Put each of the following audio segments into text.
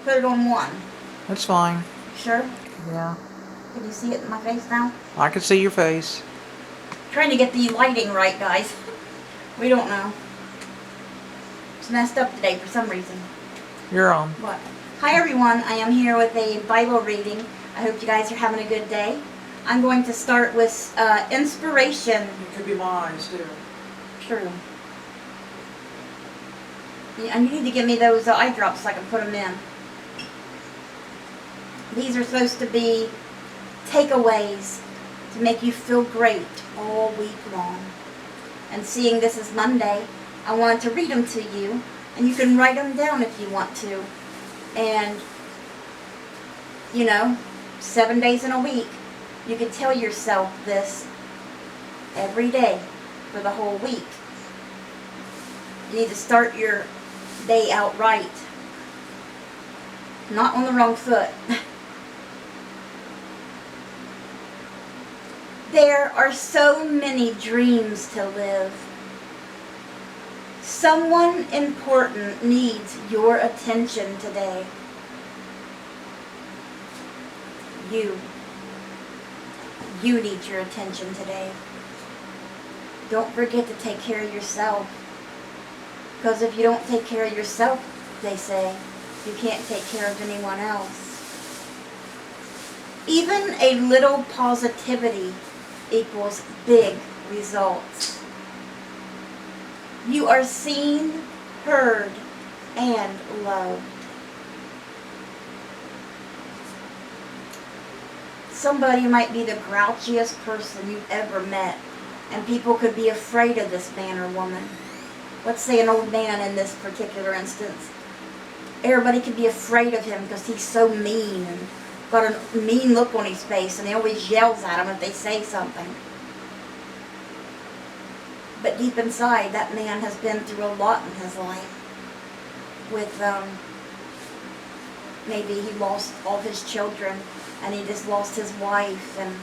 put it on one. That's fine. Sure? Yeah. Can you see it in my face now? I can see your face. Trying to get the lighting right, guys. We don't know. It's messed up today for some reason. You're on. What? Hi everyone, I am here with a Bible reading. I hope you guys are having a good day. I'm going to start with inspiration. It could be my eyes too. True. Yeah, and you need to give me those eye drops so I can put them in. These are supposed to be takeaways to make you feel great all week long. And seeing this is Monday, I wanted to read them to you, and you can write them down if you want to. And, 7 days in a week, you can tell yourself this every day for the whole week. You need to start your day out right. Not on the wrong foot. There are so many dreams to live. Someone important needs your attention today. You need your attention today. Don't forget to take care of yourself. Because if you don't take care of yourself, they say, you can't take care of anyone else. Even a little positivity equals big results. You are seen, heard, and loved. Somebody might be the grouchiest person you've ever met, and people could be afraid of this man or woman. Let's say an old man in this particular instance. Everybody could be afraid of him because he's so mean and got a mean look on his face, and he always yells at them if they say something. But deep inside, that man has been through a lot in his life. With, maybe he lost all his children, and he just lost his wife, and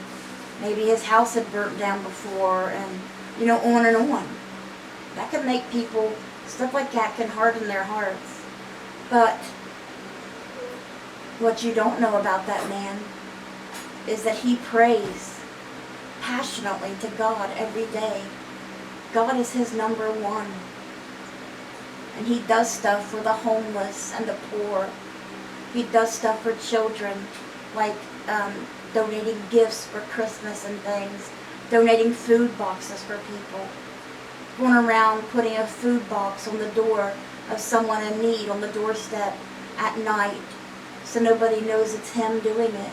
maybe his house had burnt down before, and, on and on. That can make people, stuff like that can harden their hearts. But what you don't know about that man is that he prays passionately to God every day. God is his number one. And he does stuff for the homeless and the poor. He does stuff for children, like donating gifts for Christmas and things, donating food boxes for people, going around putting a food box on the door of someone in need on the doorstep at night, so nobody knows it's him doing it,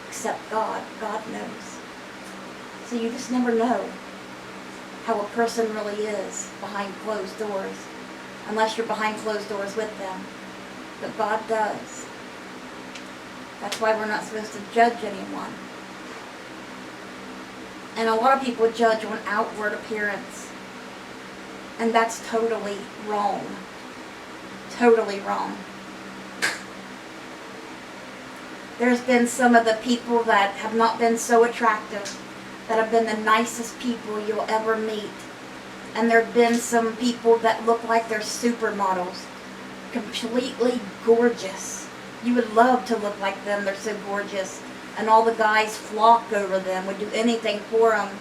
except God. God knows. So you just never know how a person really is behind closed doors, unless you're behind closed doors with them. But God does. That's why we're not supposed to judge anyone. And a lot of people judge on outward appearance. And that's totally wrong. Totally wrong. There's been some of the people that have not been so attractive, that have been the nicest people you'll ever meet. And there have been some people that look like they're supermodels, completely gorgeous. You would love to look like them, they're so gorgeous. And all the guys flock over them, would do anything for them,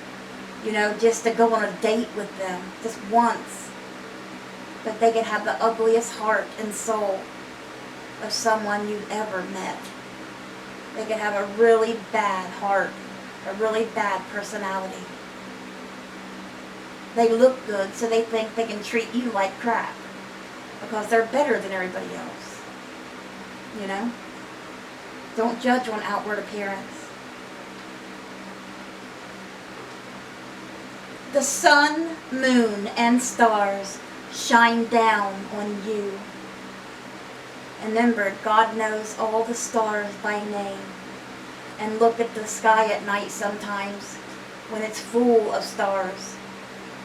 just to go on a date with them, just once. But they could have the ugliest heart and soul of someone you've ever met. They could have a really bad heart, a really bad personality. They look good, so they think they can treat you like crap because they're better than everybody else. Don't judge on outward appearance. The sun, moon, and stars shine down on you. And remember, God knows all the stars by name. And look at the sky at night sometimes when it's full of stars.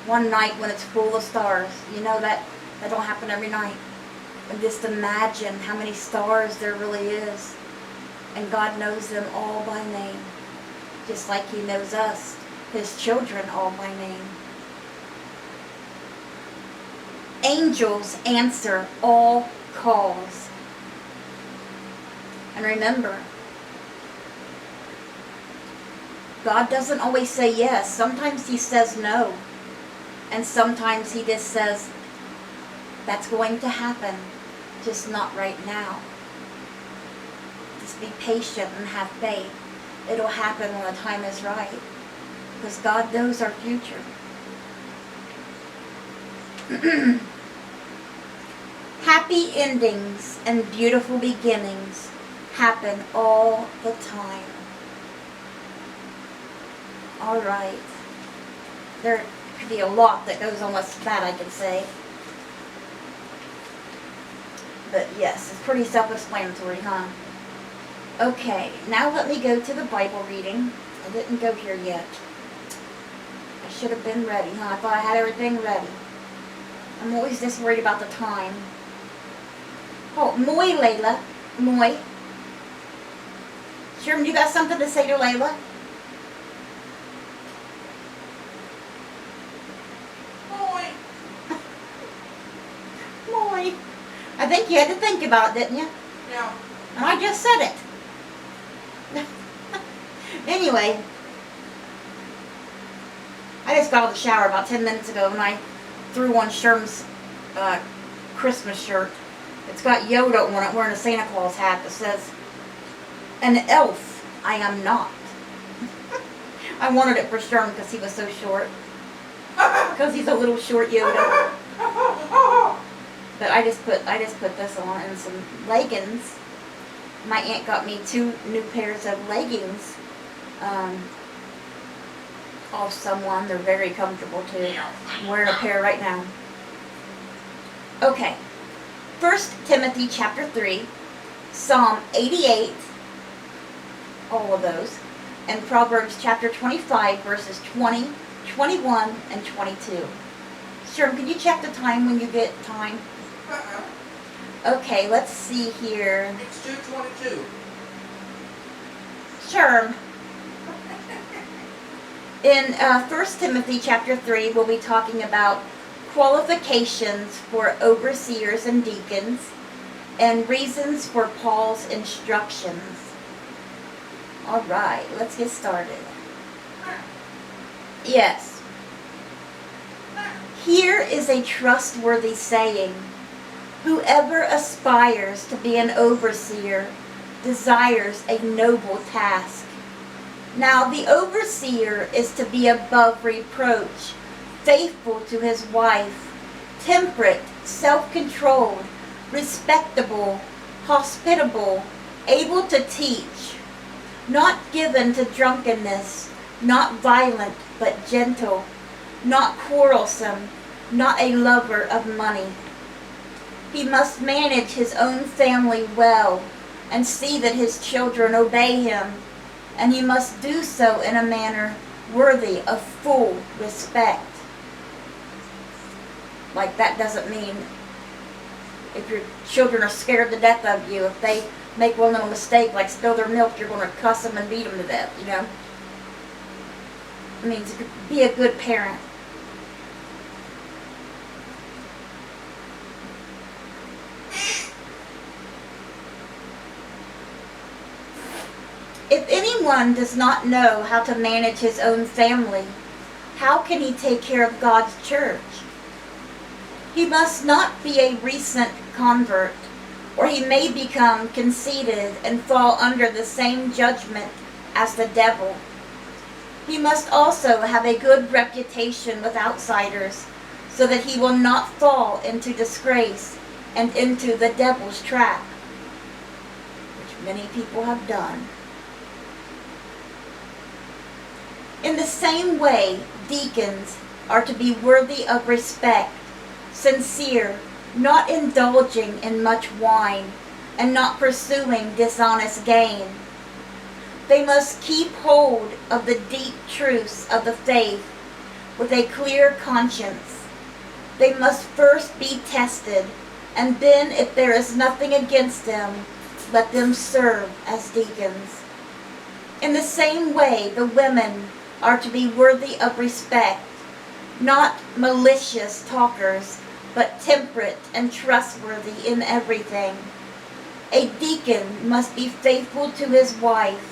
One night when it's full of stars, that don't happen every night. And just imagine how many stars there really is. And God knows them all by name. Just like he knows us, his children, all by name. Angels answer all calls. And remember, God doesn't always say yes. Sometimes He says no. And sometimes He just says, that's going to happen, just not right now. Just be patient and have faith. It'll happen when the time is right. Because God knows our future. Happy endings and beautiful beginnings happen all the time. Alright. There could be a lot that goes on with that, I could say. But yes, it's pretty self-explanatory, huh? Okay, now let me go to the Bible reading. I didn't go here yet. I should have been ready, huh? I thought I had everything ready. I'm always just worried about the time. Oh, Moy, Layla. Moy. Sherman, you got something to say to Layla? Moy. Moy. I think you had to think about it, didn't you? Yeah. And I just said it. Anyway, I just got out of the shower about 10 minutes ago and I threw on Sherm's Christmas shirt. It's got Yoda on it wearing a Santa Claus hat that says, "An elf I am not." I wanted it for Sherm because he was so short. Because he's a little short Yoda. But I just put this on and some leggings. My aunt got me 2 new pairs of leggings off someone. They're very comfortable too. I'm wearing a pair right now. Okay. 1 Timothy chapter 3, Psalm 88, all of those, and Proverbs chapter 25, verses 20, 21, and 22. Sherm, can you check the time when you get time? Okay, let's see here. It's 2:22. Sherm. In 1 Timothy chapter 3, we'll be talking about qualifications for overseers and deacons and reasons for Paul's instructions. Alright, let's get started. Yes. Here is a trustworthy saying. Whoever aspires to be an overseer desires a noble task. Now the overseer is to be above reproach, faithful to his wife, temperate, self-controlled, respectable, hospitable, able to teach, not given to drunkenness, not violent but gentle, not quarrelsome, not a lover of money. He must manage his own family well and see that his children obey him, and he must do so in a manner worthy of full respect. Like, that doesn't mean if your children are scared to death of you, if they make one little mistake, like spill their milk, you're going to cuss them and beat them to death, you know? It means be a good parent. If anyone does not know how to manage his own family, how can he take care of God's church? He must not be a recent convert, or he may become conceited and fall under the same judgment as the devil. He must also have a good reputation with outsiders, so that he will not fall into disgrace and into the devil's trap, which many people have done. In the same way, deacons are to be worthy of respect, sincere, not indulging in much wine, and not pursuing dishonest gain. They must keep hold of the deep truths of the faith with a clear conscience. They must first be tested, and then, if there is nothing against them, let them serve as deacons. In the same way, the women are to be worthy of respect, not malicious talkers, but temperate and trustworthy in everything. A deacon must be faithful to his wife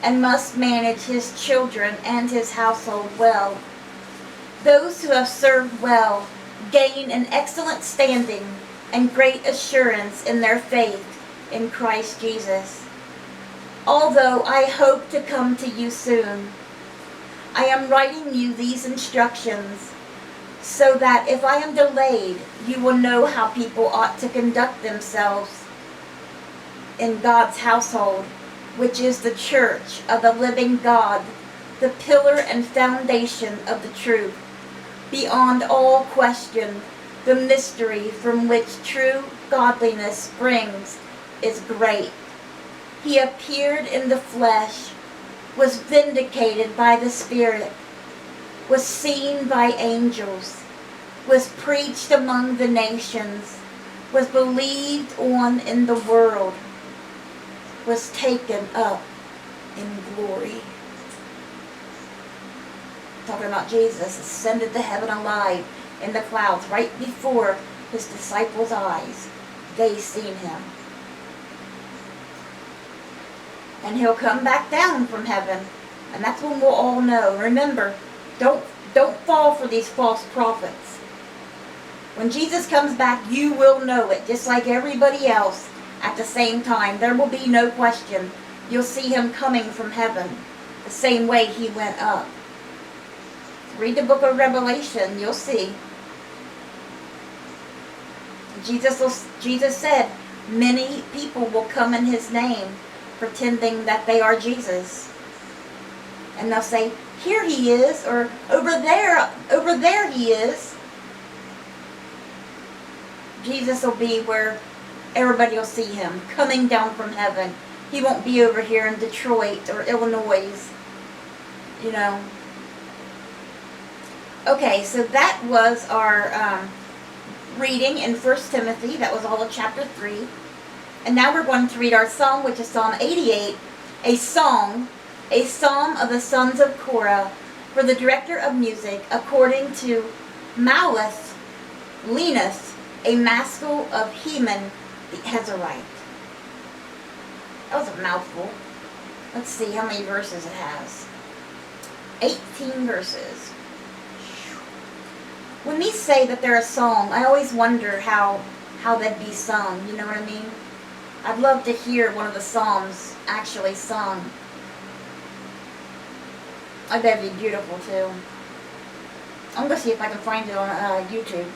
and must manage his children and his household well. Those who have served well gain an excellent standing and great assurance in their faith in Christ Jesus. Although I hope to come to you soon, I am writing you these instructions so that if I am delayed, you will know how people ought to conduct themselves in God's household, which is the church of the living God, the pillar and foundation of the truth. Beyond all question, the mystery from which true godliness springs is great. He appeared in the flesh, was vindicated by the Spirit, was seen by angels, was preached among the nations, was believed on in the world, was taken up in glory. Talking about Jesus ascended to heaven alive in the clouds right before his disciples' eyes. They seen him. And he'll come back down from heaven. And that's when we'll all know. Remember, don't fall for these false prophets. When Jesus comes back, you will know it, just like everybody else at the same time. There will be no question. You'll see him coming from heaven the same way he went up. Read the book of Revelation, you'll see. Jesus said, many people will come in his name pretending that they are Jesus. And they'll say, here he is, or over there he is. Jesus will be where everybody will see him, coming down from heaven. He won't be over here in Detroit or Illinois, you know. Okay, so that was our reading in 1 Timothy. That was all of chapter 3. And now we're going to read our psalm, which is Psalm 88, a psalm of the sons of Korah for the director of music, according to Mahalath, Leneth, a maskil of Heman the Ezrahite. That was a mouthful. Let's see how many verses it has. 18 verses. When these say that they're a song, I always wonder how they'd be sung, you know what I mean? I'd love to hear one of the psalms actually sung. I bet it'd be beautiful too. I'm going to see if I can find it on YouTube.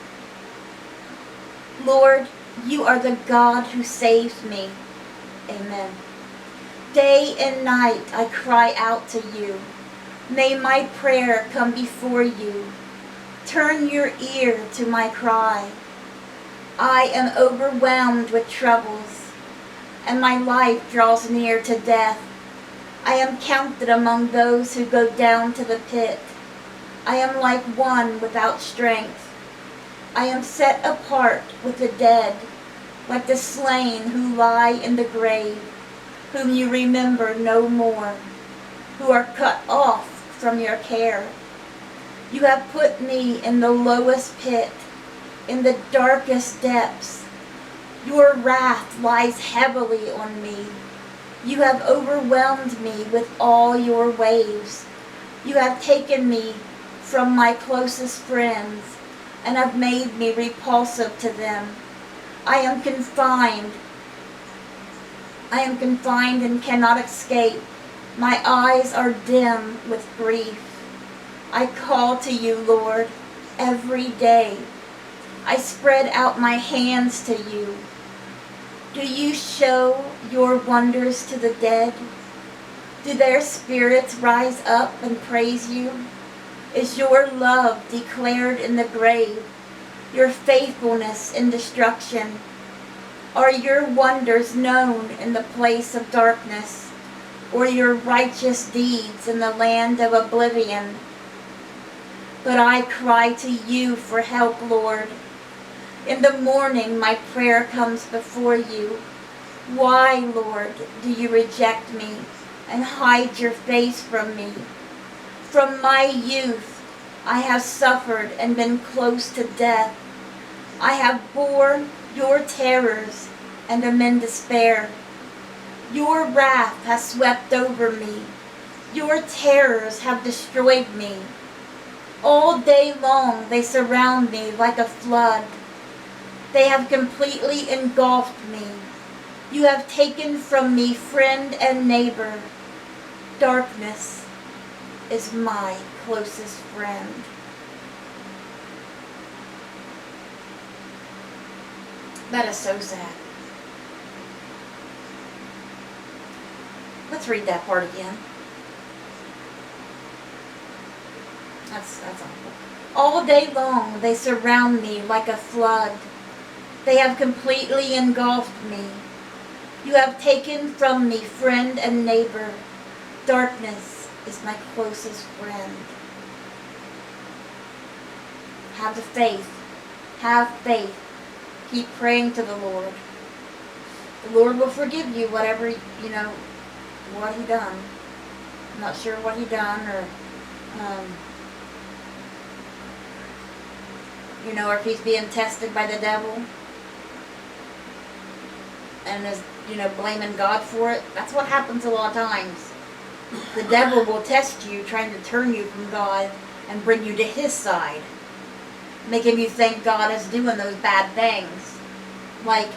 Lord, you are the God who saves me. Amen. Day and night I cry out to you. May my prayer come before you. Turn your ear to my cry. I am overwhelmed with troubles, and my life draws near to death. I am counted among those who go down to the pit. I am like one without strength. I am set apart with the dead, like the slain who lie in the grave, whom you remember no more, who are cut off from your care. You have put me in the lowest pit, in the darkest depths. Your wrath lies heavily on me. You have overwhelmed me with all your waves. You have taken me from my closest friends and have made me repulsive to them. I am confined and cannot escape. My eyes are dim with grief. I call to you, Lord, every day. I spread out my hands to you. Do you show your wonders to the dead? Do their spirits rise up and praise you? Is your love declared in the grave, your faithfulness in destruction? Are your wonders known in the place of darkness, or your righteous deeds in the land of oblivion? But I cry to you for help, Lord. In the morning my prayer comes before you. Why, Lord, do you reject me and hide your face from me? From my youth I have suffered and been close to death. I have borne your terrors and am in despair. Your wrath has swept over me. Your terrors have destroyed me. All day long they surround me like a flood. They have completely engulfed me. You have taken from me friend and neighbor. Darkness is my closest friend. That is so sad. Let's read that part again. That's awful. All day long they surround me like a flood. They have completely engulfed me. You have taken from me friend and neighbor. Darkness is my closest friend. Have the faith. Have faith. Keep praying to the Lord. The Lord will forgive you whatever, what he done. I'm not sure what he done or, or if he's being tested by the devil and is, blaming God for it. That's what happens a lot of times. The devil will test you, trying to turn you from God and bring you to his side, making you think God is doing those bad things. Like,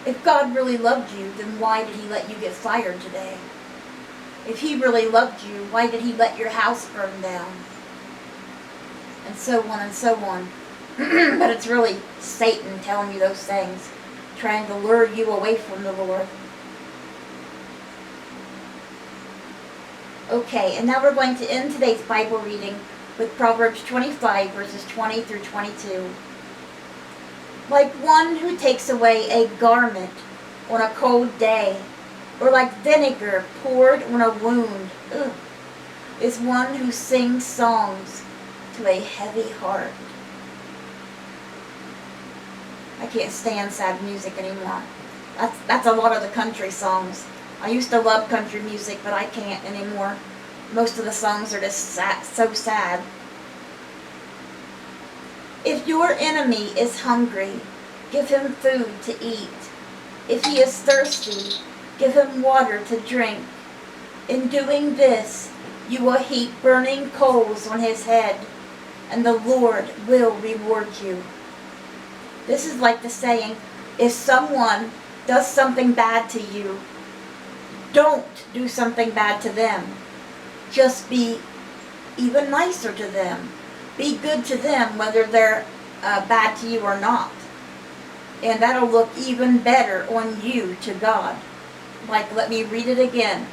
if God really loved you, then why did he let you get fired today? If he really loved you, why did he let your house burn down? And so on and so on. But it's really Satan telling you those things, trying to lure you away from the Lord. Okay, and now we're going to end today's Bible reading with Proverbs 25, verses 20 through 22. Like one who takes away a garment on a cold day, or like vinegar poured on a wound, is one who sings songs to a heavy heart. I can't stand sad music anymore. That's a lot of the country songs. I used to love country music, but I can't anymore. Most of the songs are just so sad. If your enemy is hungry, give him food to eat. If he is thirsty, give him water to drink. In doing this, you will heap burning coals on his head, and the Lord will reward you. This is like the saying, if someone does something bad to you, don't do something bad to them. Just be even nicer to them. Be good to them whether they're bad to you or not. And that'll look even better on you to God. Like, let me read it again.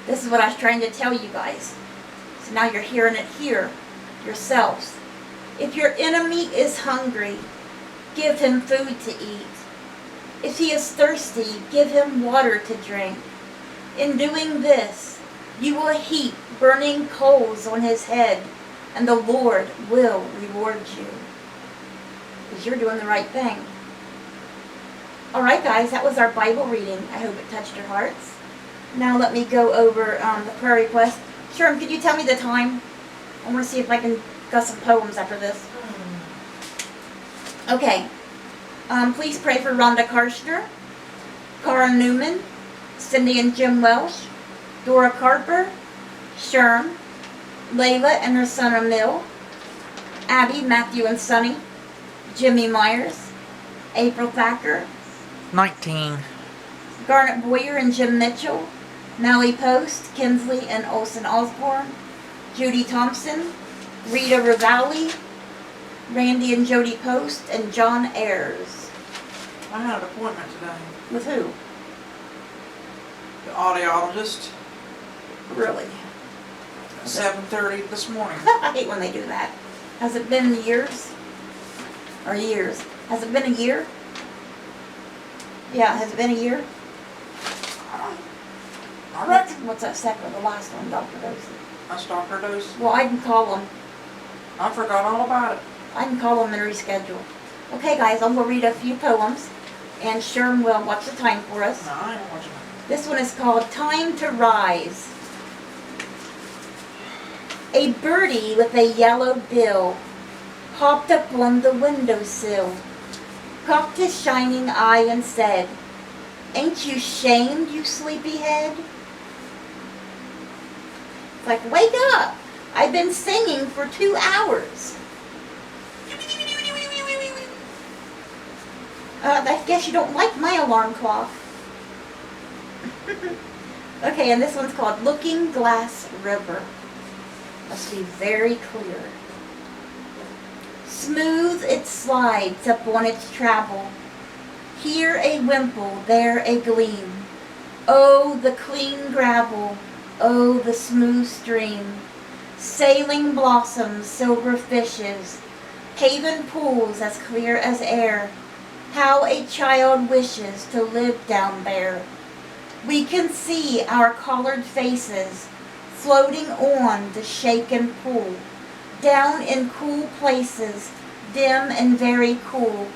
This is what I was trying to tell you guys. So now you're hearing it here yourselves. If your enemy is hungry, give him food to eat. If he is thirsty, give him water to drink. In doing this, you will heap burning coals on his head, and the Lord will reward you. Because you're doing the right thing. Alright guys, that was our Bible reading. I hope it touched your hearts. Now let me go over the prayer request. Sherm, could you tell me the time? I want to see if I can got some poems after this. Okay. Please pray for Rhonda Karshner, Cara Newman, Cindy and Jim Welsh, Dora Carper, Sherm, Layla and her son Emil, Abby, Matthew and Sonny, Jimmy Myers, April Thacker, 19. Garnet Boyer and Jim Mitchell, Mallie Post, Kinsley and Olson Osborne, Judy Thompson, Rita Rivali, Randy and Jody Post, and John Ayers. I had an appointment today. With who? The audiologist. Really? 7:30 this morning. I hate when they do that. Has it been years? Or years? Has it been a year? Yeah, has it been a year? I reckon. What's that second, the last one, Dr. Dosey? That's Dr. Dose. Well, I can call them. I forgot all about it. I can call them and reschedule. Okay, guys, I'm going to read a few poems, and Sherm will watch the time for us. No, I ain't watching it. This one is called Time to Rise. A birdie with a yellow bill hopped up on the windowsill. cocked his shining eye and said, "Ain't you shamed, you sleepyhead?" It's like, wake up! I've been singing for 2 hours. I guess you don't like my alarm clock. Okay, and this one's called Looking Glass River. Must be very clear. Smooth it slides up on its travel. Here a wimple, there a gleam. Oh, the clean gravel, oh, the smooth stream. Sailing blossoms, silver fishes, haven pools as clear as air. How a child wishes to live down there. We can see our collared faces floating on the shaken pool, down in cool places, dim and very cool,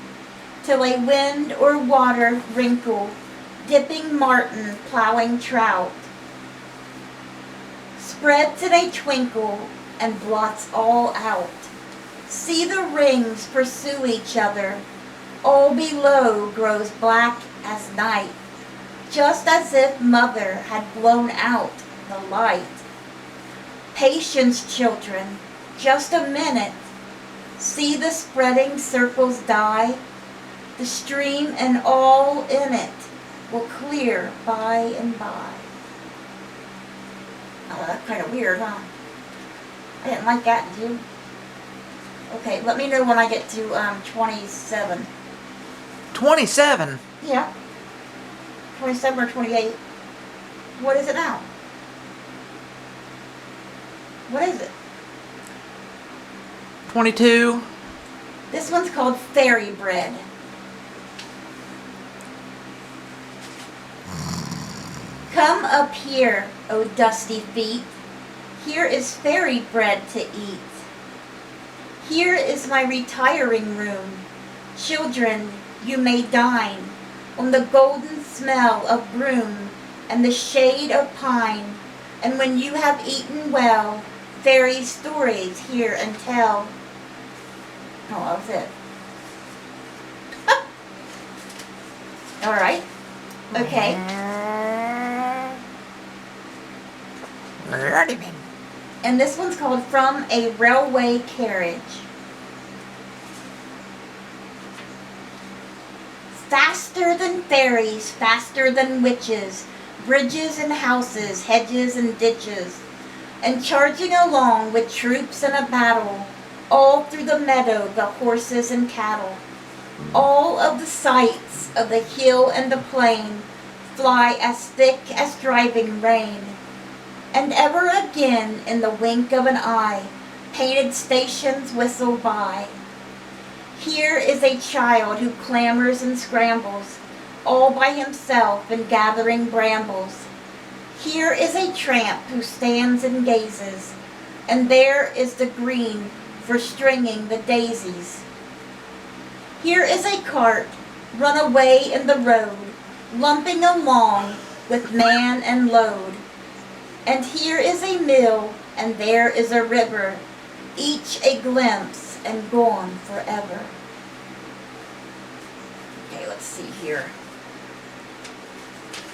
till a wind or water wrinkle, dipping martin, plowing trout, spreads in a twinkle and blots all out. See the rings pursue each other, all below grows black as night, just as if mother had blown out the light. Patience, children, just a minute. See the spreading circles die. The stream and all in it will clear by and by. Oh, that's kind of weird, huh? I didn't like that, did you? Okay, let me know when I get to 27. 27? Yeah. 27 or 28. What is it now? What is it? 22? This one's called Fairy Bread. Come up here, O dusty feet. Here is fairy bread to eat. Here is my retiring room. Children, you may dine on the golden smell of broom and the shade of pine. And when you have eaten well, fairy stories hear and tell. Oh, that was it. All right. Okay. And this one's called From a Railway Carriage. Faster than fairies, faster than witches, bridges and houses, hedges and ditches, and charging along with troops in a battle, all through the meadow the horses and cattle. All of the sights of the hill and the plain fly as thick as driving rain. And ever again, in the wink of an eye, painted stations whistle by. Here is a child who clamors and scrambles, all by himself in gathering brambles. Here is a tramp who stands and gazes, and there is the green for stringing the daisies. Here is a cart run away in the road, lumping along with man and load. And here is a mill, and there is a river, each a glimpse and gone forever. Okay, let's see here.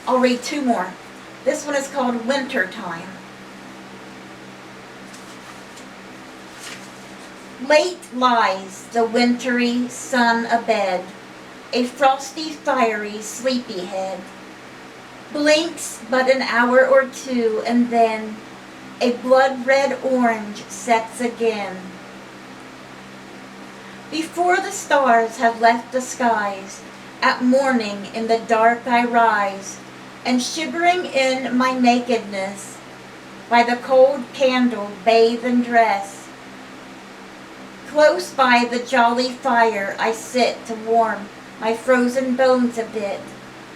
I'll read 2 more. This one is called Winter Time. Late lies the wintry sun abed, a frosty, fiery, sleepy head. Blinks but an hour or 2, and then a blood-red orange sets again. Before the stars have left the skies, at morning in the dark I rise, and shivering in my nakedness, by the cold candle bathe and dress. Close by the jolly fire I sit to warm my frozen bones a bit,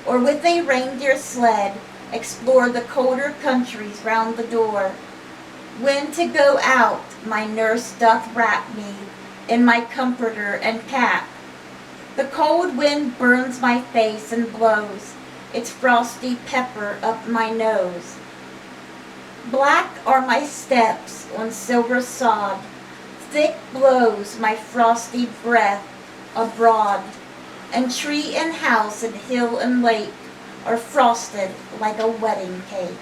or with a reindeer sled explore the colder countries round the door. When to go out, my nurse doth wrap me in my comforter and cap. The cold wind burns my face and blows its frosty pepper up my nose. Black are my steps on silver sod, thick blows my frosty breath abroad. and tree and house and hill and lake are frosted like a wedding cake.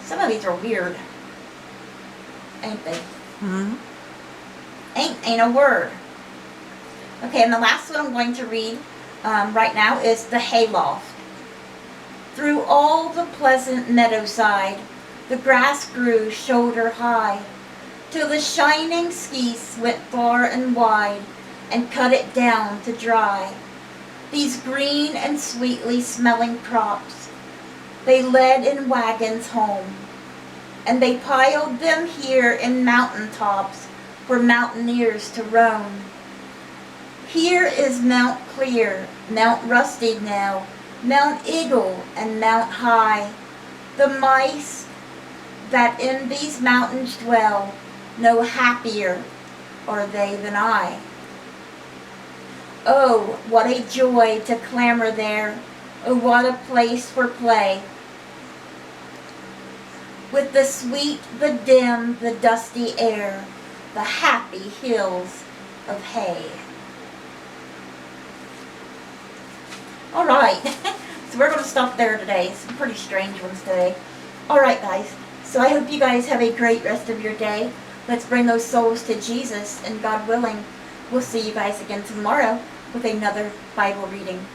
Some of these are weird, ain't they? Hmm. Ain't a word. Okay, and the last one I'm going to read right now is the Hay Loft. Through all the pleasant meadowside, the grass grew shoulder high, till the shining skees went far and wide, and cut it down to dry. These green and sweetly smelling crops, they led in wagons home, and they piled them here in mountain tops for mountaineers to roam. Here is Mount Clear, Mount Rusty now, Mount Eagle, and Mount High. The mice that in these mountains dwell, no happier are they than I. Oh, what a joy to clamber there. Oh, what a place for play. With the sweet, the dim, the dusty air, the happy hills of hay. All right, so we're going to stop there today. Some pretty strange ones today. All right, guys. So I hope you guys have a great rest of your day. Let's bring those souls to Jesus, and God willing, we'll see you guys again tomorrow with another Bible reading.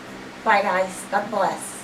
Bye, guys. God bless.